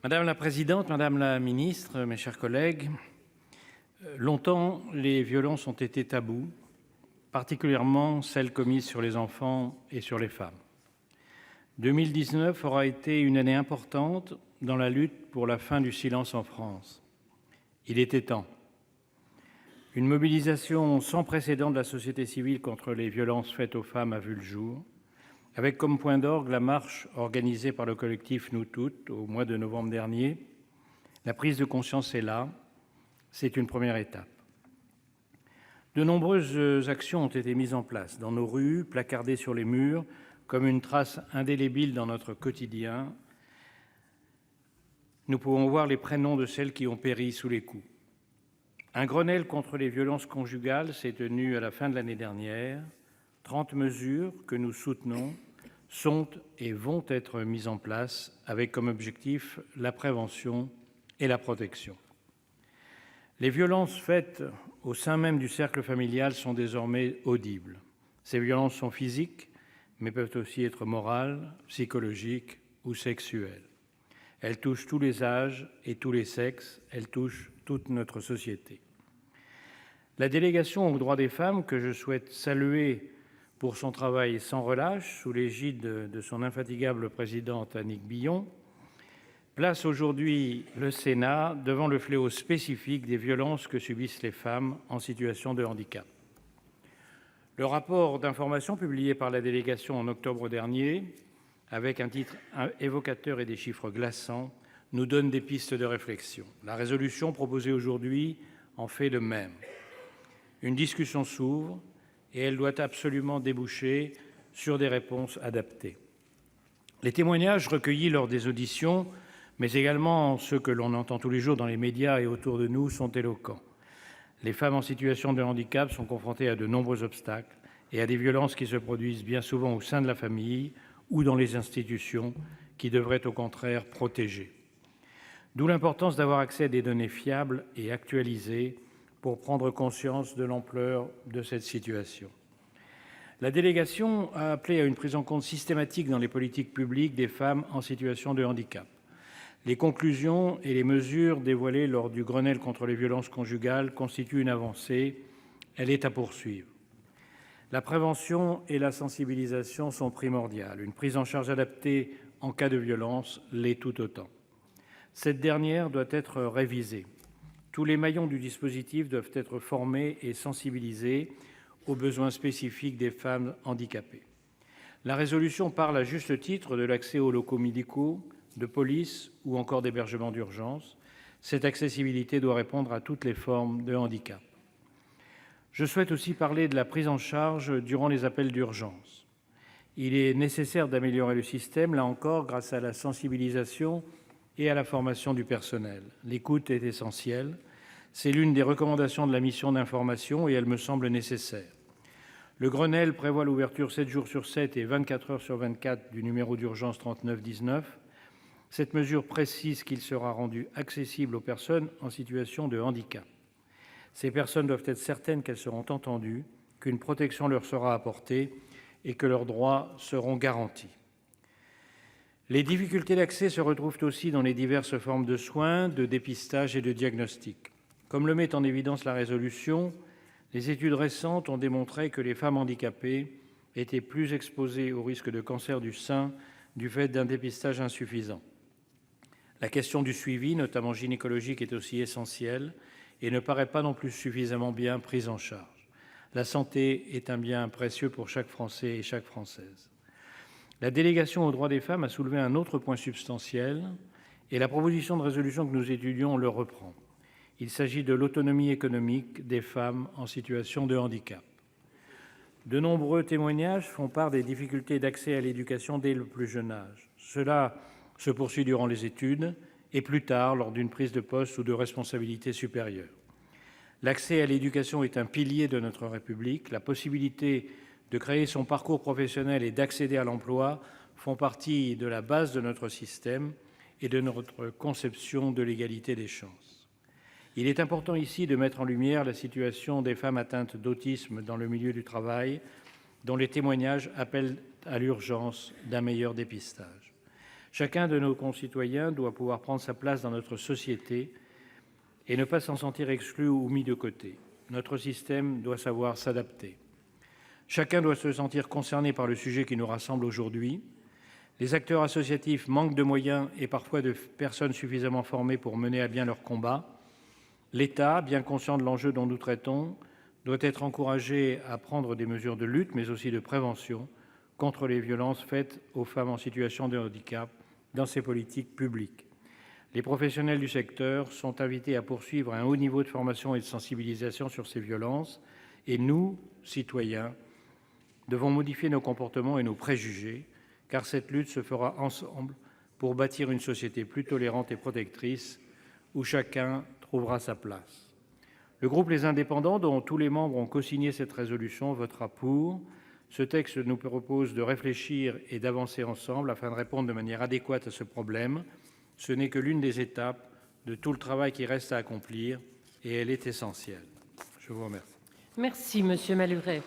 Madame la présidente, madame la ministre, mes chers collègues, longtemps, les violences ont été tabous, particulièrement celles commises sur les enfants et sur les femmes. 2019 aura été une année importante dans la lutte pour la fin du silence en France. Il était temps. Une mobilisation sans précédent de la société civile contre les violences faites aux femmes a vu le jour, avec comme point d'orgue la marche organisée par le collectif Nous Toutes au mois de novembre dernier. La prise de conscience est là, c'est une première étape. De nombreuses actions ont été mises en place dans nos rues, placardées sur les murs, comme une trace indélébile dans notre quotidien. Nous pouvons voir les prénoms de celles qui ont péri sous les coups. Un Grenelle contre les violences conjugales s'est tenu à la fin de l'année dernière. 30 mesures que nous soutenons sont et vont être mises en place avec comme objectif la prévention et la protection. Les violences faites au sein même du cercle familial sont désormais audibles. Ces violences sont physiques, mais peuvent aussi être morales, psychologiques ou sexuelles. Elles touchent tous les âges et tous les sexes, elles touchent toute notre société. La délégation aux droits des femmes, que je souhaite saluer pour son travail sans relâche, sous l'égide de son infatigable présidente Annick Billon, place aujourd'hui le Sénat devant le fléau spécifique des violences que subissent les femmes en situation de handicap. Le rapport d'information publié par la délégation en octobre dernier, avec un titre évocateur et des chiffres glaçants, nous donne des pistes de réflexion. La résolution proposée aujourd'hui en fait de même. Une discussion s'ouvre et elle doit absolument déboucher sur des réponses adaptées. Les témoignages recueillis lors des auditions, mais également ceux que l'on entend tous les jours dans les médias et autour de nous, sont éloquents. Les femmes en situation de handicap sont confrontées à de nombreux obstacles et à des violences qui se produisent bien souvent au sein de la famille ou dans les institutions qui devraient au contraire protéger. D'où l'importance d'avoir accès à des données fiables et actualisées pour prendre conscience de l'ampleur de cette situation. La délégation a appelé à une prise en compte systématique dans les politiques publiques des femmes en situation de handicap. Les conclusions et les mesures dévoilées lors du Grenelle contre les violences conjugales constituent une avancée. Elle est à poursuivre. La prévention et la sensibilisation sont primordiales. Une prise en charge adaptée en cas de violence l'est tout autant. Cette dernière doit être révisée. Tous les maillons du dispositif doivent être formés et sensibilisés aux besoins spécifiques des femmes handicapées. La résolution parle à juste titre de l'accès aux locaux médicaux, de police ou encore d'hébergement d'urgence. Cette accessibilité doit répondre à toutes les formes de handicap. Je souhaite aussi parler de la prise en charge durant les appels d'urgence. Il est nécessaire d'améliorer le système, là encore, grâce à la sensibilisation et à la formation du personnel. L'écoute est essentielle. C'est l'une des recommandations de la mission d'information et elle me semble nécessaire. Le Grenelle prévoit l'ouverture 7 jours sur 7 et 24 heures sur 24 du numéro d'urgence 3919. Cette mesure précise qu'il sera rendu accessible aux personnes en situation de handicap. Ces personnes doivent être certaines qu'elles seront entendues, qu'une protection leur sera apportée et que leurs droits seront garantis. Les difficultés d'accès se retrouvent aussi dans les diverses formes de soins, de dépistage et de diagnostic. Comme le met en évidence la résolution, les études récentes ont démontré que les femmes handicapées étaient plus exposées au risque de cancer du sein du fait d'un dépistage insuffisant. La question du suivi, notamment gynécologique, est aussi essentielle et ne paraît pas non plus suffisamment bien prise en charge. La santé est un bien précieux pour chaque Français et chaque Française. La délégation aux droits des femmes a soulevé un autre point substantiel et la proposition de résolution que nous étudions le reprend. Il s'agit de l'autonomie économique des femmes en situation de handicap. De nombreux témoignages font part des difficultés d'accès à l'éducation dès le plus jeune âge. Cela se poursuit durant les études et plus tard lors d'une prise de poste ou de responsabilité supérieure. L'accès à l'éducation est un pilier de notre République. La possibilité de créer son parcours professionnel et d'accéder à l'emploi font partie de la base de notre système et de notre conception de l'égalité des chances. Il est important ici de mettre en lumière la situation des femmes atteintes d'autisme dans le milieu du travail, dont les témoignages appellent à l'urgence d'un meilleur dépistage. Chacun de nos concitoyens doit pouvoir prendre sa place dans notre société et ne pas s'en sentir exclu ou mis de côté. Notre système doit savoir s'adapter. Chacun doit se sentir concerné par le sujet qui nous rassemble aujourd'hui. Les acteurs associatifs manquent de moyens et parfois de personnes suffisamment formées pour mener à bien leur combat. L'État, bien conscient de l'enjeu dont nous traitons, doit être encouragé à prendre des mesures de lutte, mais aussi de prévention contre les violences faites aux femmes en situation de handicap dans ses politiques publiques. Les professionnels du secteur sont invités à poursuivre un haut niveau de formation et de sensibilisation sur ces violences, et nous, citoyens, devons modifier nos comportements et nos préjugés, car cette lutte se fera ensemble pour bâtir une société plus tolérante et protectrice où chacun trouvera sa place. Le groupe Les Indépendants, dont tous les membres ont cosigné cette résolution, votera pour. Ce texte nous propose de réfléchir et d'avancer ensemble afin de répondre de manière adéquate à ce problème. Ce n'est que l'une des étapes de tout le travail qui reste à accomplir et elle est essentielle. Je vous remercie. Merci, Monsieur Malhuret.